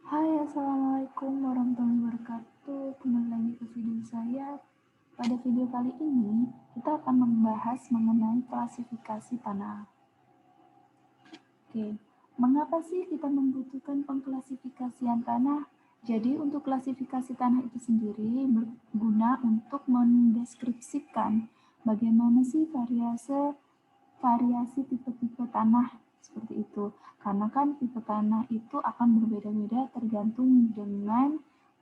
Hai, Assalamualaikum warahmatullahi wabarakatuh. Kembali lagi ke video saya. Pada video kali ini, kita akan membahas mengenai klasifikasi tanah. Oke, mengapa sih kita membutuhkan pengklasifikasian tanah? Jadi, untuk klasifikasi tanah itu sendiri berguna untuk mendeskripsikan bagaimana sih variasi tipe-tipe tanah seperti itu. Karena kan tipe tanah itu akan berbeda-beda tergantung dengan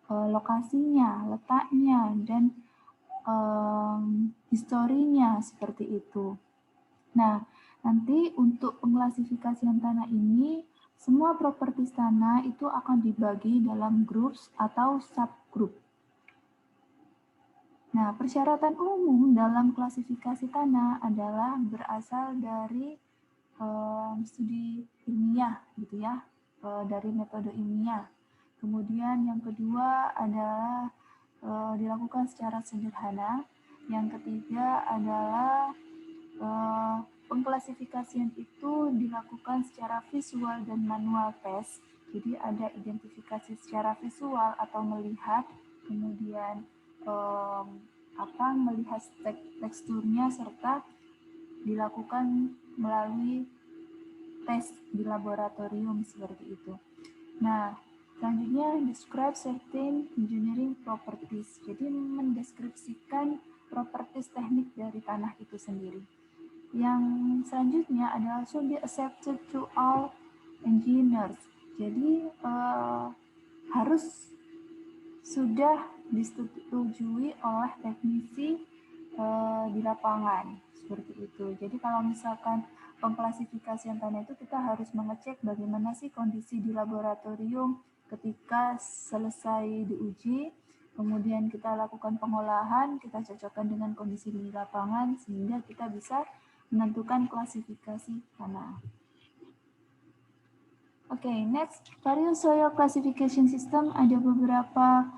lokasinya, letaknya, dan historinya seperti itu. Nah, nanti untuk pengklasifikasian tanah ini, semua properti tanah itu akan dibagi dalam groups atau subgroup. Nah, persyaratan umum dalam klasifikasi tanah adalah berasal dari studi ilmiah, gitu ya, dari metode ilmiah. Kemudian yang kedua adalah dilakukan secara sederhana. Yang ketiga adalah pengklasifikasian itu dilakukan secara visual dan manual test. Jadi ada identifikasi secara visual atau melihat, kemudian melihat teksturnya serta dilakukan melalui tes di laboratorium seperti itu. Nah, selanjutnya describe certain engineering properties. Jadi mendeskripsikan properties teknik dari tanah itu sendiri. Yang selanjutnya adalah should be accepted to all engineers. Jadi harus sudah disetujui oleh teknisi di lapangan seperti itu. Jadi kalau misalkan pengklasifikasian tanah itu kita harus mengecek bagaimana sih kondisi di laboratorium ketika selesai diuji, kemudian kita lakukan pengolahan, kita cocokkan dengan kondisi di lapangan sehingga kita bisa menentukan klasifikasi tanah. Oke, next, various soil classification system. Ada beberapa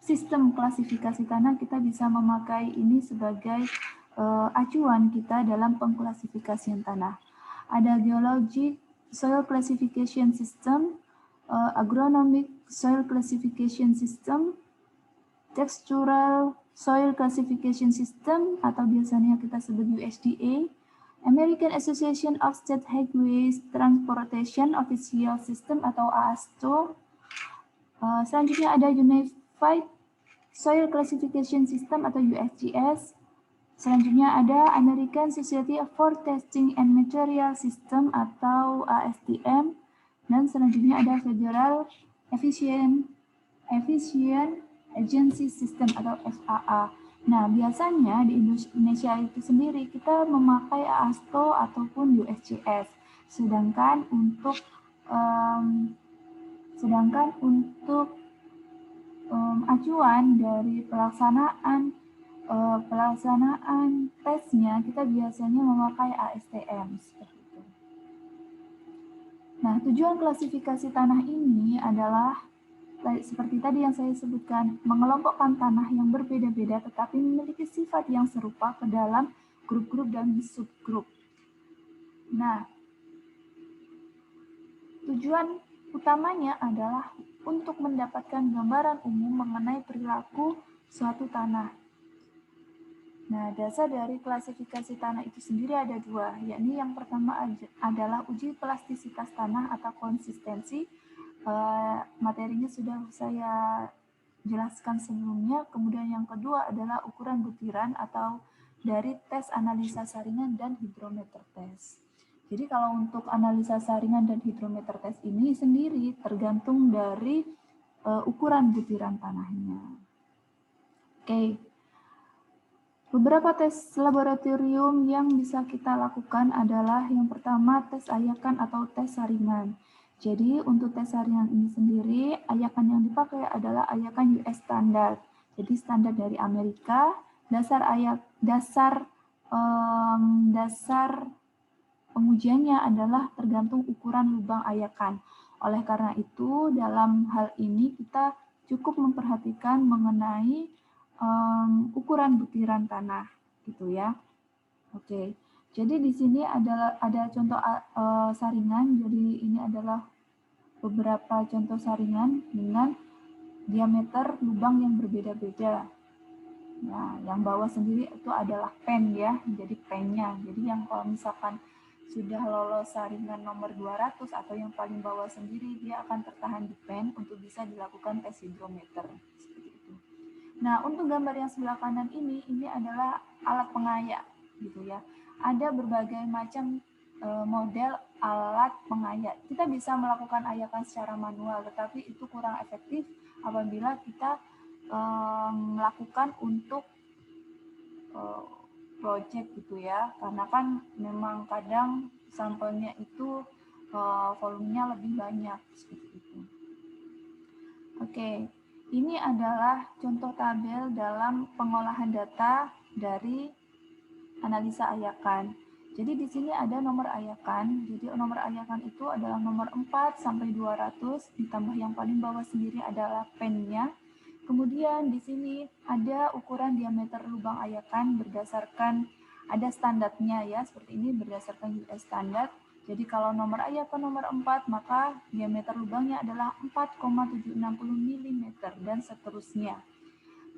sistem klasifikasi tanah. Kita bisa memakai ini sebagai acuan kita dalam pengklasifikasian tanah. Ada geologic soil classification system, agronomic soil classification system, textural soil classification system atau biasanya kita sebut USDA, American Association of State Highways Transportation Official System atau AASTO. Selanjutnya ada Unified Soil Classification System atau USGS. Selanjutnya ada American Society for Testing and Material System atau ASTM. Dan selanjutnya ada Federal Aviation Agency System atau FAA. Nah, biasanya di Indonesia itu sendiri kita memakai AASTO ataupun USGS. Sedangkan untuk acuan dari pelaksanaan tesnya kita biasanya memakai ASTM seperti itu. Nah, tujuan klasifikasi tanah ini adalah seperti tadi yang saya sebutkan, mengelompokkan tanah yang berbeda-beda tetapi memiliki sifat yang serupa ke dalam grup-grup dan subgrup. Nah, tujuan utamanya adalah untuk mendapatkan gambaran umum mengenai perilaku suatu tanah. Nah, dasar dari klasifikasi tanah itu sendiri ada dua, yakni yang pertama adalah uji plastisitas tanah atau konsistensi. Materinya sudah saya jelaskan sebelumnya. Kemudian yang kedua adalah ukuran butiran atau dari tes analisa saringan dan hidrometer test. Jadi kalau untuk analisa saringan dan hidrometer test ini sendiri tergantung dari ukuran butiran tanahnya. Oke. Beberapa tes laboratorium yang bisa kita lakukan adalah yang pertama tes ayakan atau tes saringan. Jadi untuk tes saringan ini sendiri, ayakan yang dipakai adalah ayakan US standar. Jadi standar dari Amerika, dasar pengujiannya adalah tergantung ukuran lubang ayakan. Oleh karena itu, dalam hal ini kita cukup memperhatikan mengenai ukuran butiran tanah, gitu ya. Oke, jadi di sini ada contoh saringan. Jadi ini adalah beberapa contoh saringan dengan diameter lubang yang berbeda-beda. Nah, yang bawah sendiri itu adalah pen ya, jadi pennya. Jadi yang kalau misalkan sudah lolos saringan nomor 200 atau yang paling bawah sendiri, dia akan tertahan di pen untuk bisa dilakukan tes hidrometer. Seperti itu. Nah, untuk gambar yang sebelah kanan ini adalah alat pengayak gitu ya. Ada berbagai macam model alat pengayak. Kita bisa melakukan ayakan secara manual, tetapi itu kurang efektif apabila kita melakukan untuk project gitu ya, karena kan memang kadang sampelnya itu volumenya lebih banyak seperti itu. Oke, ini adalah contoh tabel dalam pengolahan data dari analisa ayakan. Jadi di sini ada nomor ayakan. Jadi nomor ayakan itu adalah nomor 4 sampai 200, ditambah yang paling bawah sendiri adalah pennya. Kemudian di sini ada ukuran diameter lubang ayakan berdasarkan ada standarnya ya, seperti ini berdasarkan US standar. Jadi kalau nomor ayakan nomor 4, maka diameter lubangnya adalah 4,760 mm dan seterusnya.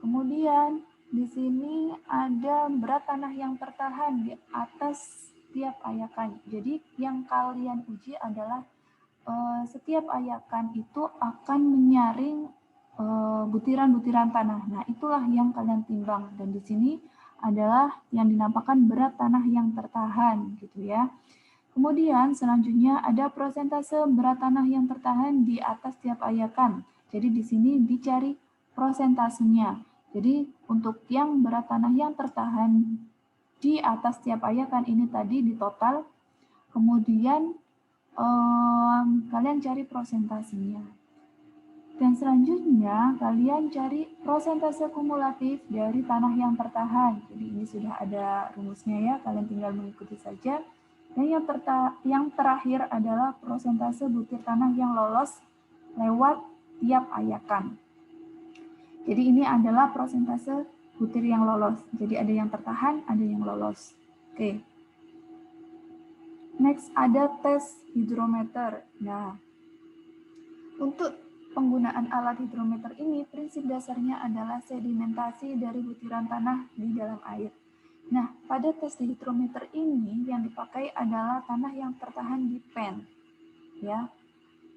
Kemudian di sini ada berat tanah yang tertahan di atas setiap ayakan. Jadi yang kalian uji adalah setiap ayakan itu akan menyaring butiran-butiran tanah. Nah, itulah yang kalian timbang. Dan di sini adalah yang dinampakkan berat tanah yang tertahan, gitu ya. Kemudian selanjutnya ada persentase berat tanah yang tertahan di atas tiap ayakan. Jadi di sini dicari prosentasenya. Jadi untuk yang berat tanah yang tertahan di atas tiap ayakan ini tadi di total, kemudian kalian cari prosentasenya. Dan selanjutnya kalian cari prosentase kumulatif dari tanah yang tertahan. Jadi ini sudah ada rumusnya ya, kalian tinggal mengikuti saja. Dan yang terakhir adalah prosentase butir tanah yang lolos lewat tiap ayakan. Jadi ini adalah prosentase butir yang lolos. Jadi ada yang tertahan, ada yang lolos. Oke. Next ada tes hidrometer. Nah, untuk penggunaan alat hidrometer ini, prinsip dasarnya adalah sedimentasi dari butiran tanah di dalam air. Nah, pada tes hidrometer ini yang dipakai adalah tanah yang tertahan di pen. Ya,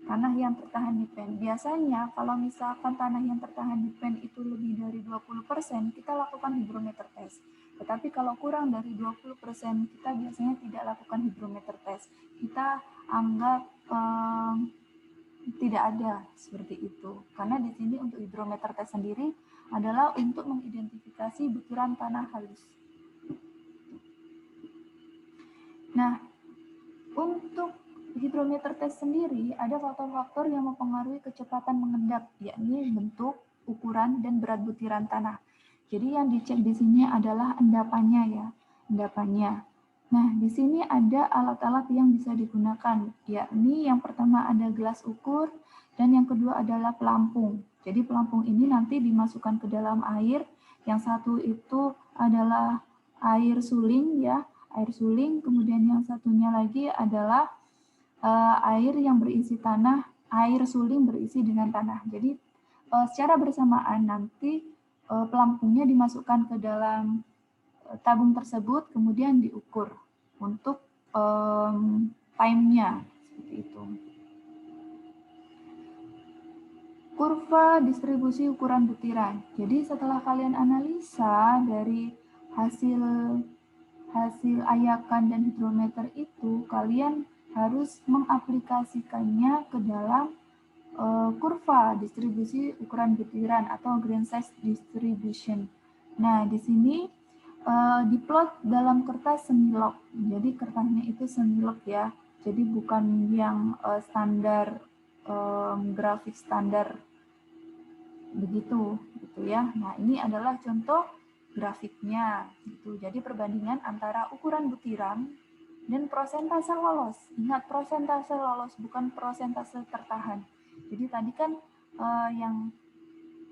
tanah yang tertahan di pen. Biasanya kalau misalkan tanah yang tertahan di pen itu lebih dari 20%, kita lakukan hidrometer test. Tetapi kalau kurang dari 20%, kita biasanya tidak lakukan hidrometer test. Kita anggap tidak ada seperti itu. Karena di sini untuk hidrometer test sendiri adalah untuk mengidentifikasi butiran tanah halus. Nah, untuk hidrometer test sendiri ada faktor-faktor yang mempengaruhi kecepatan mengendap, yakni bentuk, ukuran, dan berat butiran tanah. Jadi yang dicek di sini adalah endapannya ya, endapannya. Nah, di sini ada alat-alat yang bisa digunakan, yakni yang pertama ada gelas ukur, dan yang kedua adalah pelampung. Jadi pelampung ini nanti dimasukkan ke dalam air, yang satu itu adalah air suling ya, air suling, kemudian yang satunya lagi adalah air yang berisi tanah, air suling berisi dengan tanah. Jadi secara bersamaan nanti pelampungnya dimasukkan ke dalam tabung tersebut, kemudian diukur untuk time-nya, seperti itu. Kurva distribusi ukuran butiran. Jadi setelah kalian analisa dari hasil ayakan dan hidrometer itu, kalian harus mengaplikasikannya ke dalam kurva distribusi ukuran butiran atau grain size distribution. Nah, di sini diplot dalam kertas semilok. Jadi kertasnya itu semilok ya. Jadi bukan yang standar grafik standar begitu, gitu ya. Nah, ini adalah contoh grafiknya gitu. Jadi perbandingan antara ukuran butiran dan prosentase lolos. Ingat, prosentase lolos bukan prosentase tertahan. Jadi tadi kan yang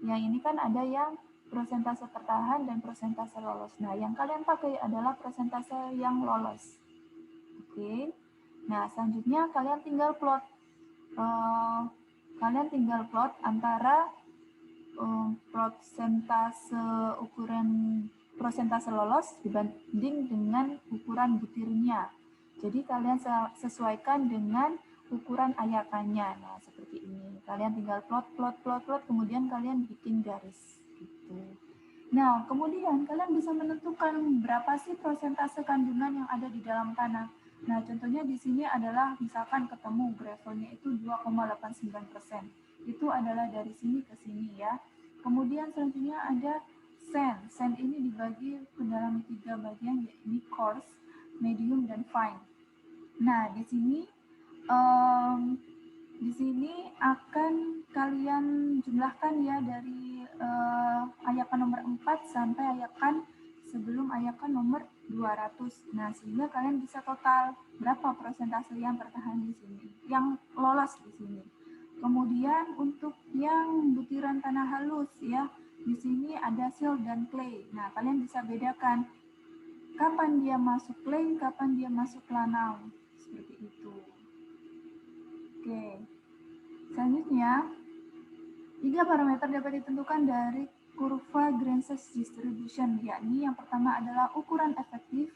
ini kan ada yang prosentase tertahan dan prosentase lolos. Nah, yang kalian pakai adalah prosentase yang lolos. Oke. Nah, selanjutnya kalian tinggal plot kalian tinggal plot antara prosentase lolos dibanding dengan ukuran butirnya. Jadi kalian sesuaikan dengan ukuran ayakannya. Nah, seperti ini. Kalian tinggal plot, kemudian kalian bikin garis gitu. Nah, kemudian kalian bisa menentukan berapa sih prosentase kandungan yang ada di dalam tanah. Nah, contohnya di sini adalah misalkan ketemu gravelnya itu 2,89%. Itu adalah dari sini ke sini ya. Kemudian selanjutnya ada sand. Sand ini dibagi ke dalam 3 bagian, yakni coarse, medium, dan fine. Nah, di sini akan kalian jumlahkan ya dari ayakan nomor 4 sampai ayakan sebelum ayakan nomor 200. Nah, sehingga kalian bisa total berapa persentase yang tertahan di sini, yang lolos di sini. Kemudian untuk yang butiran tanah halus ya, di sini ada silt dan clay. Nah, kalian bisa bedakan kapan dia masuk clay, kapan dia masuk lanau. Seperti itu. Oke. Selanjutnya, 3 parameter dapat ditentukan dari kurva Gram-Sachs distribution, yakni yang pertama adalah ukuran efektif,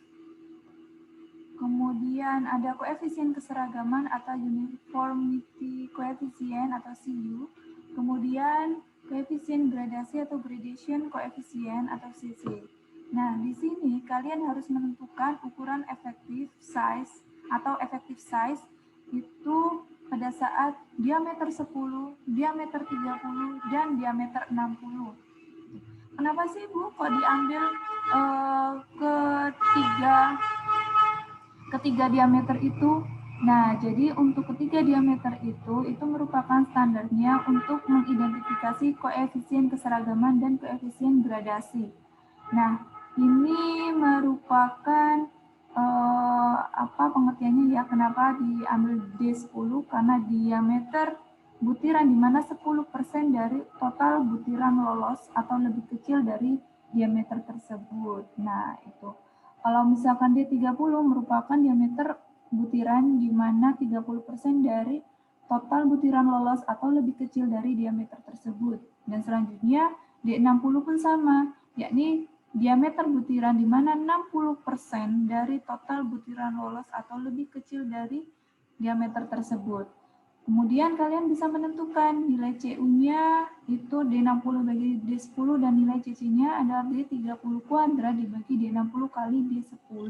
kemudian ada koefisien keseragaman atau uniformity coefficient atau CU, kemudian koefisien gradasi atau gradation coefficient atau CC. Nah, di sini kalian harus menentukan ukuran effective size atau effective size itu pada saat diameter 10, diameter 30, dan diameter 60. Kenapa sih Bu kok diambil ketiga diameter itu? Nah, jadi untuk ketiga diameter itu merupakan standarnya untuk mengidentifikasi koefisien keseragaman dan koefisien gradasi. Nah, ini merupakan pengertiannya ya, kenapa diambil D10, karena diameter butiran di mana 10% dari total butiran lolos atau lebih kecil dari diameter tersebut. Nah, itu. Kalau misalkan D30 merupakan diameter butiran di mana 30% dari total butiran lolos atau lebih kecil dari diameter tersebut. Dan selanjutnya D60 pun sama, yakni diameter butiran di mana 60% dari total butiran lolos atau lebih kecil dari diameter tersebut. Kemudian kalian bisa menentukan nilai CU-nya itu D60 bagi D10 dan nilai CC-nya adalah D30 kuadrat dibagi D60 kali D10.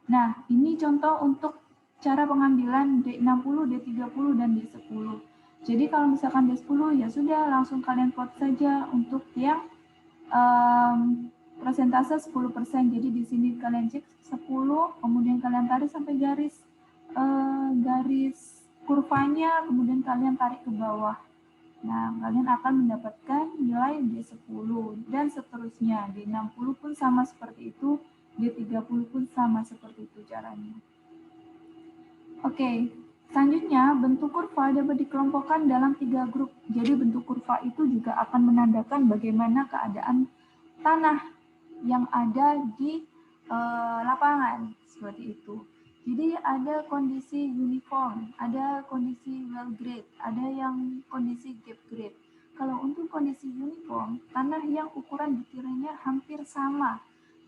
Nah, ini contoh untuk cara pengambilan D60, D30, dan D10. Jadi kalau misalkan D10 ya sudah langsung kalian plot saja untuk yang persentase 10%. Jadi di sini kalian cek 10, kemudian kalian tarik sampai garis kurvanya, kemudian kalian tarik ke bawah. Nah, kalian akan mendapatkan nilai D10 dan seterusnya. D60 pun sama seperti itu, D30 pun sama seperti itu caranya. Oke, selanjutnya bentuk kurva dapat dikelompokkan dalam 3 grup. Jadi bentuk kurva itu juga akan menandakan bagaimana keadaan tanah yang ada di lapangan, seperti itu. Jadi ada kondisi uniform, ada kondisi well grade, ada yang kondisi gap grade. Kalau untuk kondisi uniform, tanah yang ukuran butirannya hampir sama.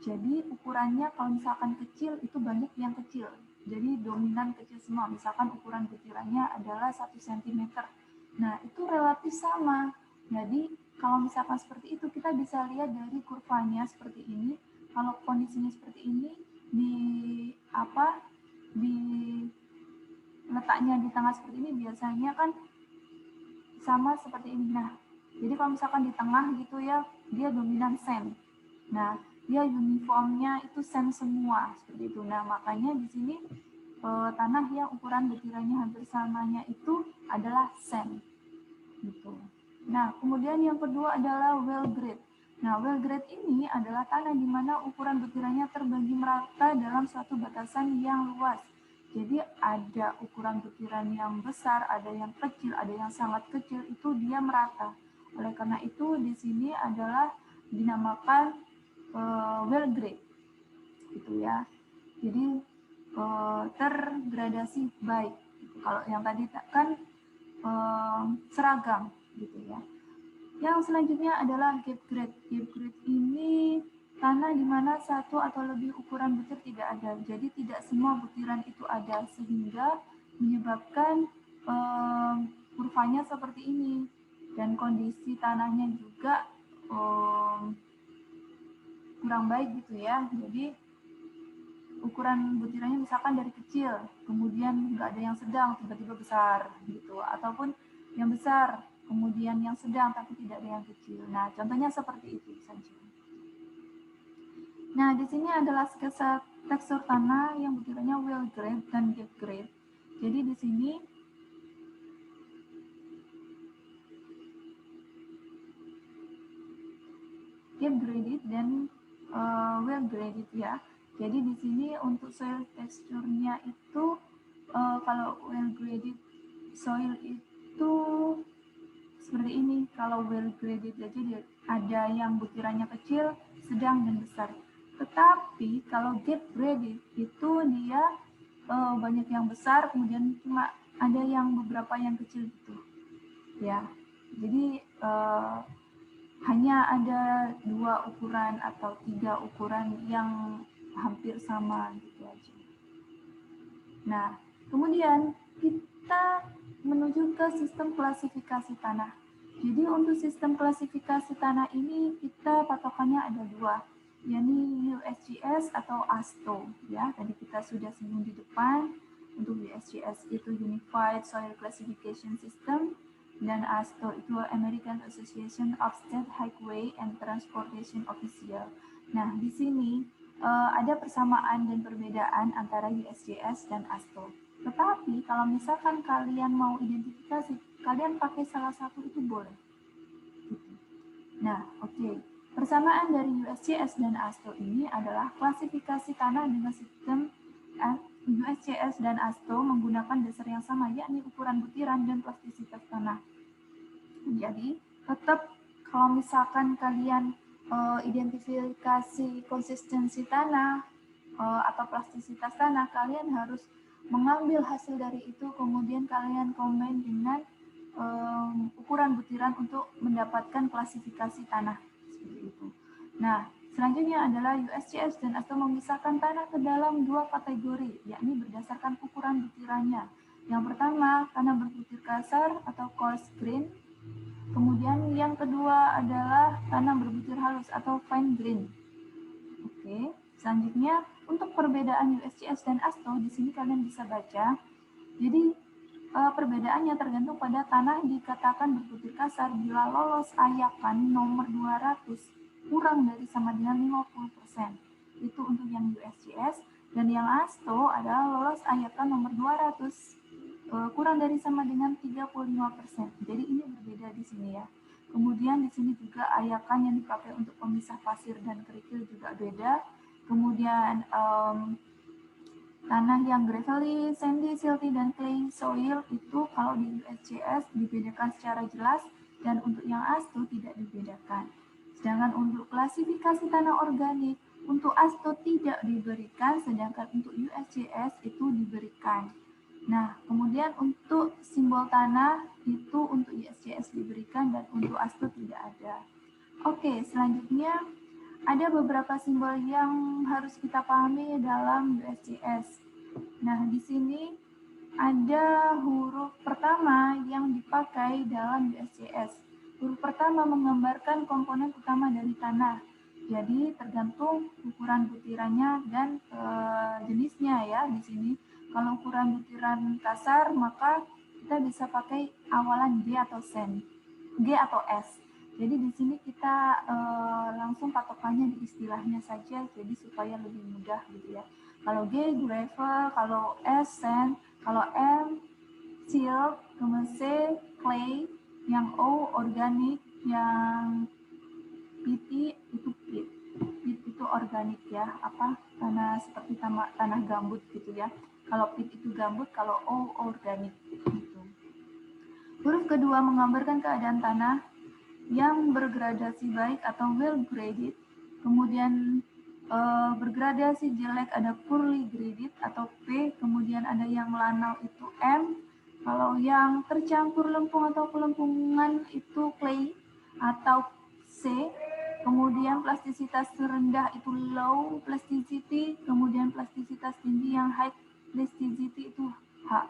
Jadi ukurannya kalau misalkan kecil itu banyak yang kecil. Jadi dominan kecil semua. Misalkan ukuran butirannya adalah 1 cm. Nah, itu relatif sama. Jadi kalau misalkan seperti itu, kita bisa lihat dari kurvanya seperti ini. Kalau kondisinya seperti ini, letaknya di tengah seperti ini biasanya kan sama seperti ini. Nah, jadi kalau misalkan di tengah gitu ya, dia dominan sand. Nah, dia uniformnya itu sand semua seperti itu. Nah, makanya di sini tanah yang ukuran butirannya hampir samanya itu adalah sand gitu. Nah, kemudian yang kedua adalah well grade. Nah, well grade ini adalah tanah di mana ukuran butirannya terbagi merata dalam suatu batasan yang luas. Jadi ada ukuran butiran yang besar, ada yang kecil, ada yang sangat kecil, itu dia merata. Oleh karena itu di sini adalah dinamakan well grade, gitu ya. Jadi tergradasi baik. Kalau yang tadi kan seragam gitu ya. Yang selanjutnya adalah gap grade. Gap grade ini tanah di mana satu atau lebih ukuran butir tidak ada. Jadi tidak semua butiran itu ada sehingga menyebabkan kurvanya seperti ini dan kondisi tanahnya juga kurang baik gitu ya. Jadi ukuran butirannya misalkan dari kecil, kemudian nggak ada yang sedang, tiba-tiba besar gitu, ataupun yang besar, kemudian yang sedang tapi tidak ada yang kecil. Nah, contohnya seperti itu saja. Nah, di sini adalah sketsa tekstur tanah yang butirannya well grade dan gap grade. Jadi di sini gap graded dan well graded ya. Jadi di sini untuk soil teksturnya itu kalau well graded soil itu seperti ini. Kalau well graded aja ada yang butirannya kecil, sedang dan besar. Tetapi kalau gap graded itu dia banyak yang besar, kemudian cuma ada yang beberapa yang kecil gitu. Ya. Jadi hanya ada 2 ukuran atau 3 ukuran yang hampir sama gitu aja. Nah, kemudian kita menuju ke sistem klasifikasi tanah. Jadi untuk sistem klasifikasi tanah ini kita patokannya ada 2, yakni USGS atau ASTO ya. Tadi kita sudah singgung di depan. Untuk USGS itu Unified Soil Classification System dan ASTO itu American Association of State Highway and Transportation Official. Nah, di sini ada persamaan dan perbedaan antara USGS dan ASTO. Tetapi kalau misalkan kalian mau identifikasi, kalian pakai salah satu itu boleh. Nah, oke. Persamaan dari USGS dan ASTO ini adalah klasifikasi tanah dengan sistem USGS dan ASTO menggunakan dasar yang sama, yakni ukuran butiran dan plastisitas tanah. Jadi, tetap kalau misalkan kalian identifikasi konsistensi tanah atau plastisitas tanah, kalian harus mengambil hasil dari itu, kemudian kalian combine dengan ukuran butiran untuk mendapatkan klasifikasi tanah seperti itu. Nah, selanjutnya adalah USGS dan ASTO memisahkan tanah ke dalam 2 kategori, yakni berdasarkan ukuran butirannya. Yang pertama, tanah berbutir kasar atau coarse grain. Kemudian yang kedua adalah tanah berbutir halus atau fine grain. Oke, selanjutnya untuk perbedaan USGS dan ASTO di sini kalian bisa baca. Jadi perbedaannya tergantung pada tanah dikatakan berbutir kasar bila lolos ayakan nomor 200 kurang dari sama dengan 50%. Itu untuk yang USGS, dan yang ASTO adalah lolos ayakan nomor 200 kurang dari sama dengan 35%. Jadi ini berbeda di sini ya. Kemudian di sini juga ayakan yang dipakai untuk pemisah pasir dan kerikil juga beda. Kemudian tanah yang gravelly, sandy, silty, dan clay soil itu kalau di USGS dibedakan secara jelas dan untuk yang ASTO tidak dibedakan. Sedangkan untuk klasifikasi tanah organik, untuk ASTO tidak diberikan, sedangkan untuk USGS itu diberikan. Nah, kemudian untuk simbol tanah itu untuk USGS diberikan dan untuk ASTO tidak ada. Oke, selanjutnya ada beberapa simbol yang harus kita pahami dalam USGS. Nah, di sini ada huruf pertama yang dipakai dalam USGS. Huruf pertama menggambarkan komponen utama dari tanah. Jadi tergantung ukuran butirannya dan jenisnya ya di sini. Kalau ukuran butiran kasar maka kita bisa pakai awalan G atau S. Jadi di sini kita langsung patokannya di istilahnya saja, jadi supaya lebih mudah gitu ya. Kalau G gravel, kalau S sand, kalau M silt, kemudian C clay, yang O organik, yang PT itu peat. Peat itu organik ya, tanah seperti tanah gambut gitu ya. Kalau peat itu gambut, kalau O organik gitu. Huruf kedua menggambarkan keadaan tanah yang bergradasi baik atau well graded, kemudian bergradasi jelek ada poorly graded atau P, kemudian ada yang lanau itu M, Kalau yang tercampur lempung atau pelempungan itu clay atau C, kemudian plastisitas rendah itu low plasticity, kemudian plastisitas tinggi yang high plasticity itu H.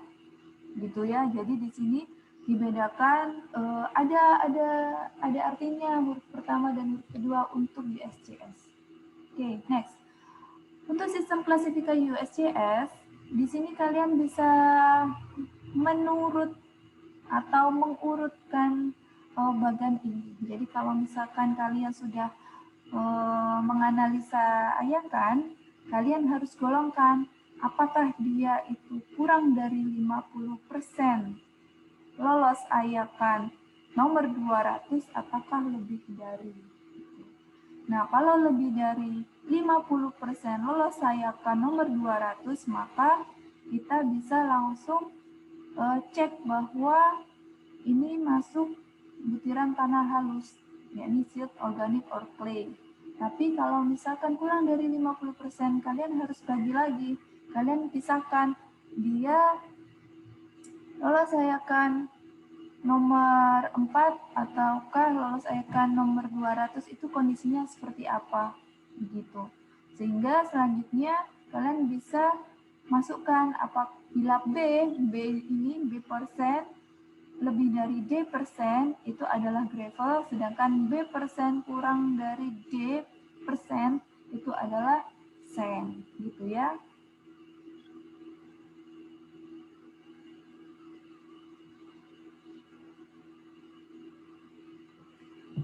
Gitu ya. Jadi di sini dibedakan ada artinya huruf pertama dan huruf kedua untuk USCS. Oke, next. Untuk sistem klasifikasi USCS, di sini kalian bisa menurut atau mengurutkan bagan ini. Jadi kalau misalkan kalian sudah menganalisa ayakan, kalian harus golongkan apakah dia itu kurang dari 50% lolos ayakan nomor 200 apakah lebih dari. Nah, kalau lebih dari 50% lolos ayakan nomor 200, maka kita bisa langsung cek bahwa ini masuk butiran tanah halus, yakni silt, organik, or clay. Tapi kalau misalkan kurang dari 50%, kalian harus bagi lagi. Kalian pisahkan, dia lolos ayakan nomor 4 ataukah lolos ayakan nomor 200 itu kondisinya seperti apa. Begitu. Sehingga selanjutnya kalian bisa masukkan apabila B ini B persen lebih dari D persen itu adalah gravel, sedangkan B persen kurang dari D persen itu adalah sand, gitu ya.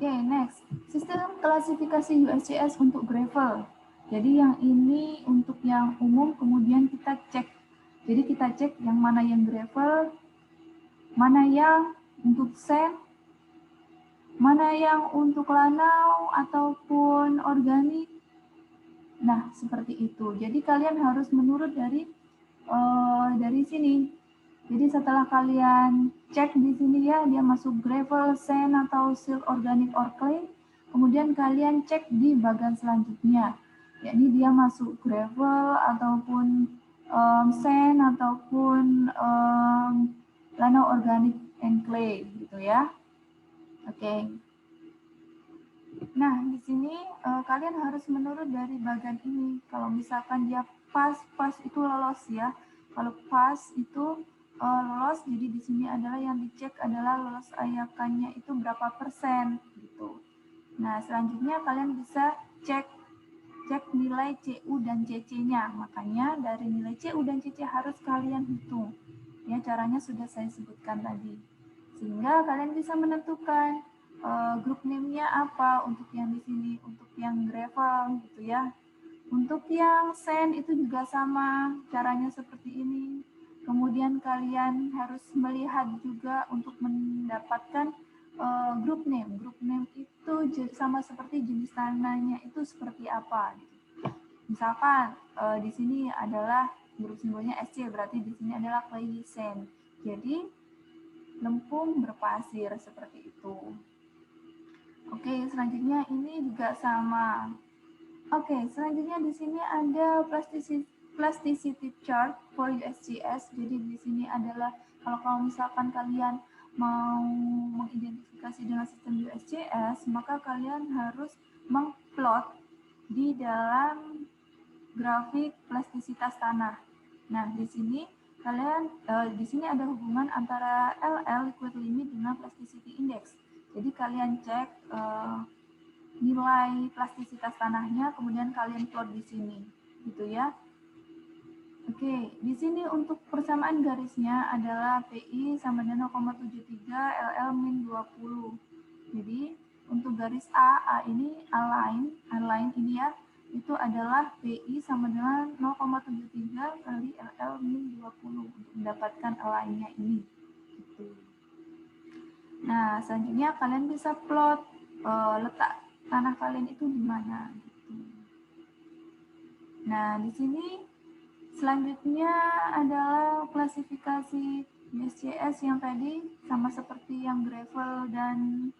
Oke, next. Sistem klasifikasi USCS untuk gravel. Jadi yang ini untuk yang umum, kemudian kita cek. Jadi kita cek yang mana yang gravel, mana yang untuk sand, mana yang untuk lanau ataupun organik. Nah, seperti itu. Jadi kalian harus menurut dari sini. Jadi setelah kalian cek di sini ya, dia masuk gravel, sand, atau silt, organic, or clay. Kemudian kalian cek di bagian selanjutnya. Yakni dia masuk gravel, ataupun sand, ataupun lanau, organic, and clay. Gitu ya. Oke. Nah, di sini kalian harus menurut dari bagian ini. Kalau misalkan dia pas itu lolos ya. Kalau pas itu lolos, jadi di sini adalah yang dicek adalah lolos ayakannya itu berapa persen gitu. Nah, selanjutnya kalian bisa cek nilai CU dan CC-nya. Makanya dari nilai CU dan CC harus kalian hitung. Ya, caranya sudah saya sebutkan tadi. Sehingga kalian bisa menentukan grup name-nya apa untuk yang di sini, untuk yang gravel gitu ya. Untuk yang sand itu juga sama, caranya seperti ini. Kemudian kalian harus melihat juga untuk mendapatkan grup name. Grup name itu sama seperti jenis tanahnya itu seperti apa. Misalkan di sini adalah grup simbolnya SC, berarti di sini adalah clay sand. Jadi lempung berpasir seperti itu. Oke, selanjutnya ini juga sama. Oke, selanjutnya di sini ada plasticity chart for USGS. Jadi di sini adalah kalau misalkan kalian mau mengidentifikasi dengan sistem USGS, maka kalian harus mengplot di dalam grafik plastisitas tanah. Nah, di sini kalian di sini ada hubungan antara LL liquid limit dengan plasticity index. Jadi kalian cek nilai plastisitas tanahnya, kemudian kalian plot di sini, gitu ya. Oke, di sini untuk persamaan garisnya adalah PI sama dengan 0,73, LL min 20. Jadi untuk garis A ini align ini ya, itu adalah PI sama dengan 0,73 kali LL min 20 untuk mendapatkan align-nya ini. Gitu. Nah, selanjutnya kalian bisa plot letak tanah kalian itu di mana. Gitu. Nah, di sini selanjutnya adalah klasifikasi USGS yang tadi sama seperti yang gravel dan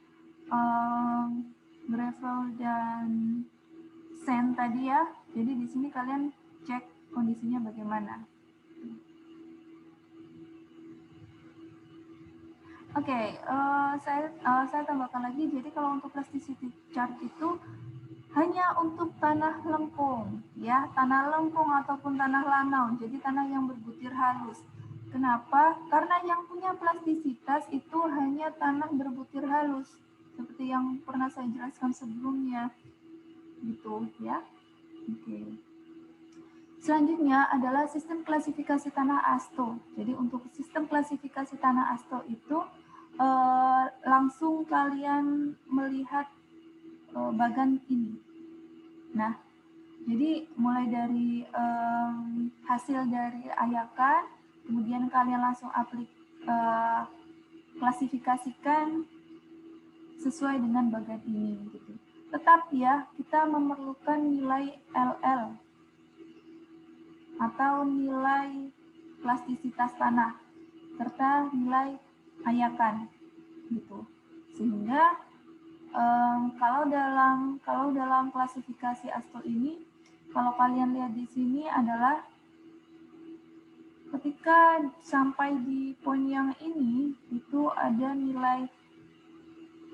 sand tadi ya. Jadi di sini kalian cek kondisinya bagaimana. Oke, saya tambahkan lagi. Jadi kalau untuk plasticity chart itu hanya untuk tanah lempung, ya, tanah lempung ataupun tanah lanau. Jadi tanah yang berbutir halus. Kenapa? Karena yang punya plastisitas itu hanya tanah berbutir halus, seperti yang pernah saya jelaskan sebelumnya, gitu, ya. Oke. Selanjutnya adalah sistem klasifikasi tanah ASTO. Jadi untuk sistem klasifikasi tanah ASTO itu langsung kalian melihat bagan ini. Nah, jadi mulai dari hasil dari ayakan, kemudian kalian langsung klasifikasikan sesuai dengan bagan ini. Gitu. Tetap ya, kita memerlukan nilai LL atau nilai plastisitas tanah serta nilai ayakan gitu. Sehingga kalau dalam klasifikasi ASTO ini, kalau kalian lihat di sini adalah ketika sampai di poin yang ini itu ada nilai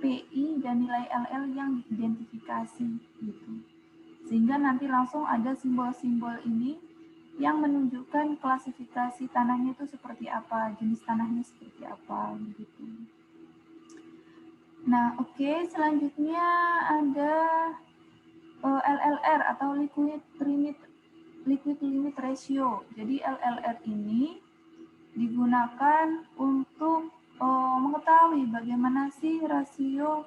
PI dan nilai LL yang diidentifikasi gitu. Sehingga nanti langsung ada simbol-simbol ini yang menunjukkan klasifikasi tanahnya itu seperti apa, jenis tanahnya seperti apa, gitu. Nah, oke, selanjutnya ada LLR atau liquid limit ratio. Jadi LLR ini digunakan untuk mengetahui bagaimana sih rasio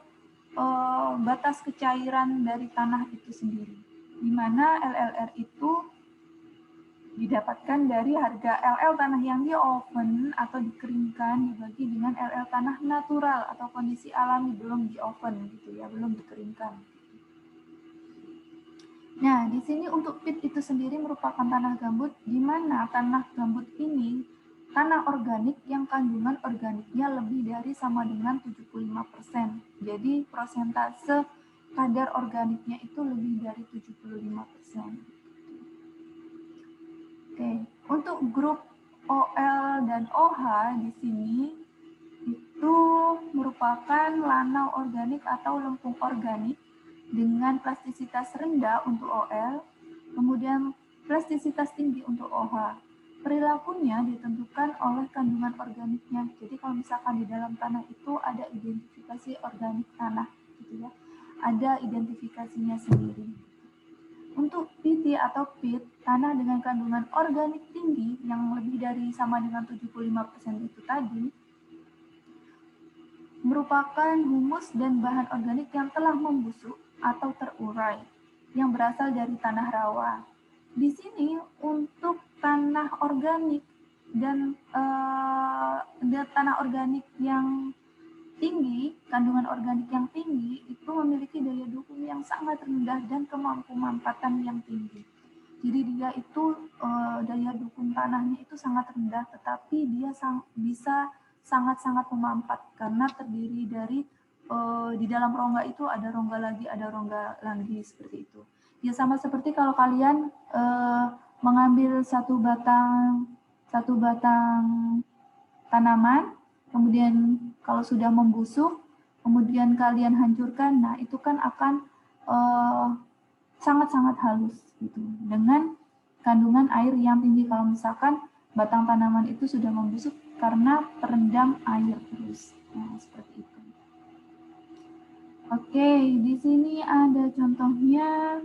batas kecairan dari tanah itu sendiri. Di mana LLR itu didapatkan dari harga LL tanah yang di oven atau dikeringkan dibagi dengan LL tanah natural atau kondisi alami belum di oven gitu ya, belum dikeringkan. Nah, di sini untuk pit itu sendiri merupakan tanah gambut di mana tanah gambut ini tanah organik yang kandungan organiknya lebih dari sama dengan 75%. Jadi persentase kadar organiknya itu lebih dari 75%. Oke, untuk grup OL dan OH di sini itu merupakan lanau organik atau lempung organik dengan plastisitas rendah untuk OL, kemudian plastisitas tinggi untuk OH. Perilakunya ditentukan oleh kandungan organiknya. Jadi kalau misalkan di dalam tanah itu ada identifikasi organik tanah, gitu ya, ada identifikasinya sendiri. Untuk PT atau PIT, tanah dengan kandungan organik tinggi yang lebih dari sama dengan 75% itu tadi, merupakan humus dan bahan organik yang telah membusuk atau terurai, yang berasal dari tanah rawa. Di sini untuk tanah organik dan tanah organik yang tinggi, kandungan organik yang tinggi itu memiliki daya dukung yang sangat rendah dan kemampuan yang tinggi. Jadi dia itu daya dukung tanahnya itu sangat rendah, tetapi dia bisa sangat-sangat memampat karena terdiri dari di dalam rongga itu ada rongga lagi seperti itu. Ya sama seperti kalau kalian mengambil satu batang tanaman, kemudian kalau sudah membusuk, kemudian kalian hancurkan, nah itu kan akan sangat-sangat halus gitu, dengan kandungan air yang tinggi. Kalau misalkan batang tanaman itu sudah membusuk karena terendam air terus, nah seperti itu. Oke, di sini ada contohnya.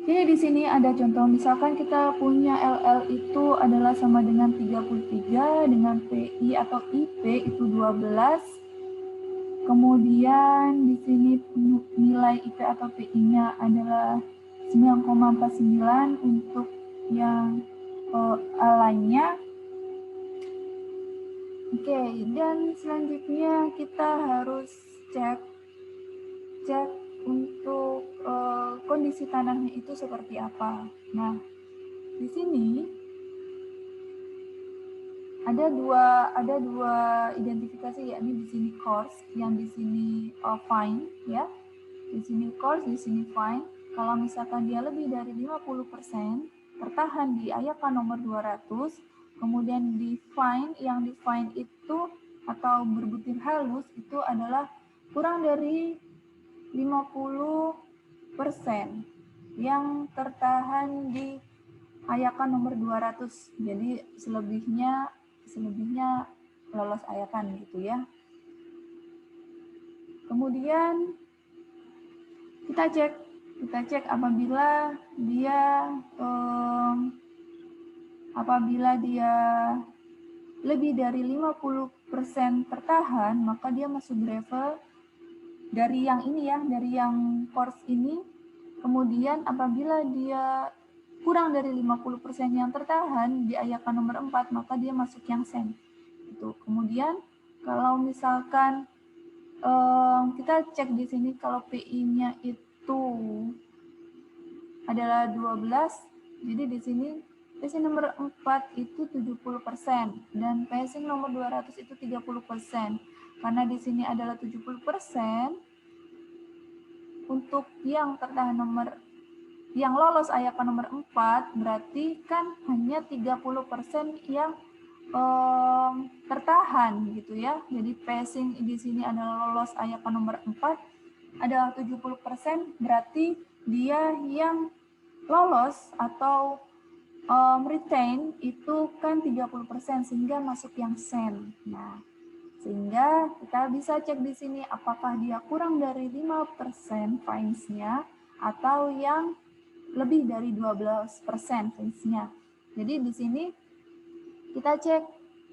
Jadi di sini ada contoh, misalkan kita punya LL itu adalah sama dengan 33, dengan PI atau IP itu 12. Kemudian di sini nilai IP atau PI-nya adalah 9,49 untuk yang lainnya. Oke, dan selanjutnya kita harus cek untuk kondisi tanahnya itu seperti apa. Nah, di sini ada dua identifikasi, yakni di sini coarse, yang di sini fine ya. Di sini coarse, di sini fine. Kalau misalkan dia lebih dari 50%, tertahan di ayakan nomor 200, kemudian define, yang define itu atau berbutir halus itu adalah kurang dari 50% yang tertahan di ayakan nomor 200. Jadi selebihnya lolos ayakan gitu ya. Kemudian kita cek apabila dia lebih dari 50% tertahan, maka dia masuk gravel dari yang ini ya, dari yang course ini. Kemudian apabila dia kurang dari 50% yang tertahan di ayakan nomor 4, maka dia masuk yang sand. Itu. Kemudian kalau misalkan kita cek di sini kalau PI-nya itu adalah 12, jadi di sini passing nomor 4 itu 70% dan passing nomor 200 itu 30%. Karena di sini adalah 70%, untuk yang tertahan yang lolos ayakan nomor 4 berarti kan hanya 30% yang tertahan gitu ya. Jadi passing di sini adalah lolos ayakan nomor 4 adalah 70%, berarti dia yang lolos atau retain itu kan 30%, sehingga masuk yang sand. Nah, sehingga kita bisa cek di sini apakah dia kurang dari 5% fines-nya atau yang lebih dari 12% fines-nya. Jadi di sini kita cek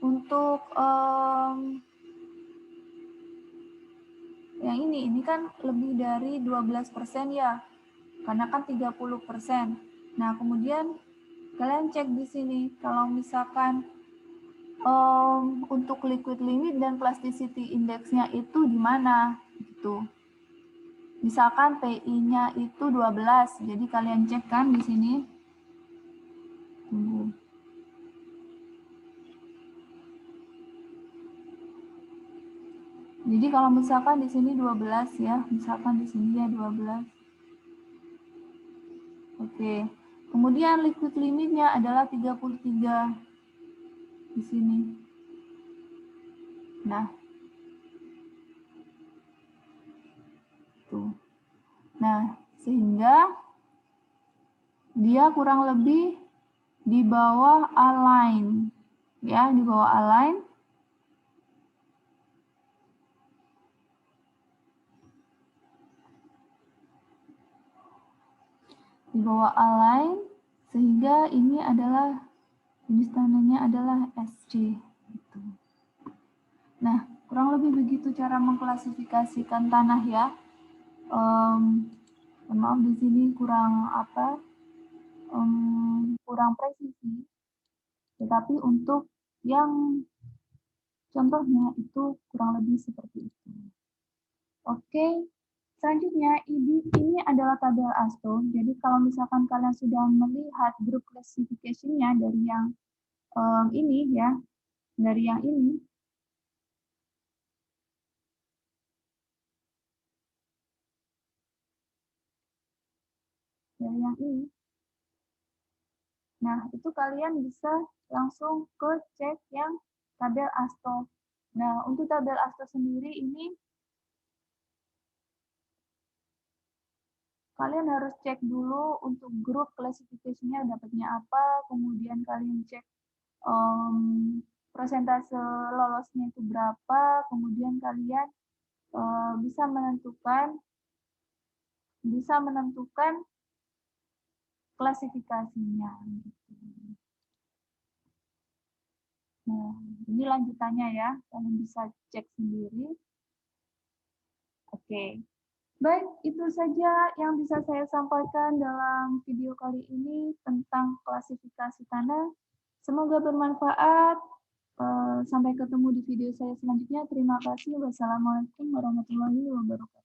untuk yang ini kan lebih dari 12% ya, karena kan 30%. Nah, kemudian kalian cek di sini kalau misalkan untuk liquid limit dan plasticity index-nya itu di mana gitu. Misalkan PI-nya itu 12, jadi kalian cek kan di sini. Tunggu. Jadi kalau misalkan di sini 12 ya, misalkan di sini ya 12. Oke. Kemudian liquid limitnya adalah 33 di sini. Nah, tuh. Nah, sehingga dia kurang lebih di bawah align. Ya, di bawah align. Di bawah align, sehingga ini adalah jenis tanahnya adalah SC. Gitu. Nah, kurang lebih begitu cara mengklasifikasikan tanah ya. Maaf di sini kurang kurang presisi. Tetapi untuk yang contohnya itu kurang lebih seperti itu. Oke, selanjutnya ini adalah tabel ASTO. Jadi kalau misalkan kalian sudah melihat grup classification-nya dari yang ini ya, dari yang ini. Dari yang ini. Nah, itu kalian bisa langsung ke cek yang tabel ASTO. Nah, untuk tabel ASTO sendiri ini kalian harus cek dulu untuk grup classification-nya dapatnya apa, kemudian kalian cek persentase lolosnya itu berapa, kemudian kalian bisa menentukan klasifikasinya. Nah, ini lanjutannya ya, kalian bisa cek sendiri. Oke. Baik, itu saja yang bisa saya sampaikan dalam video kali ini tentang klasifikasi tanah. Semoga bermanfaat. Sampai ketemu di video saya selanjutnya. Terima kasih. Wassalamualaikum warahmatullahi wabarakatuh.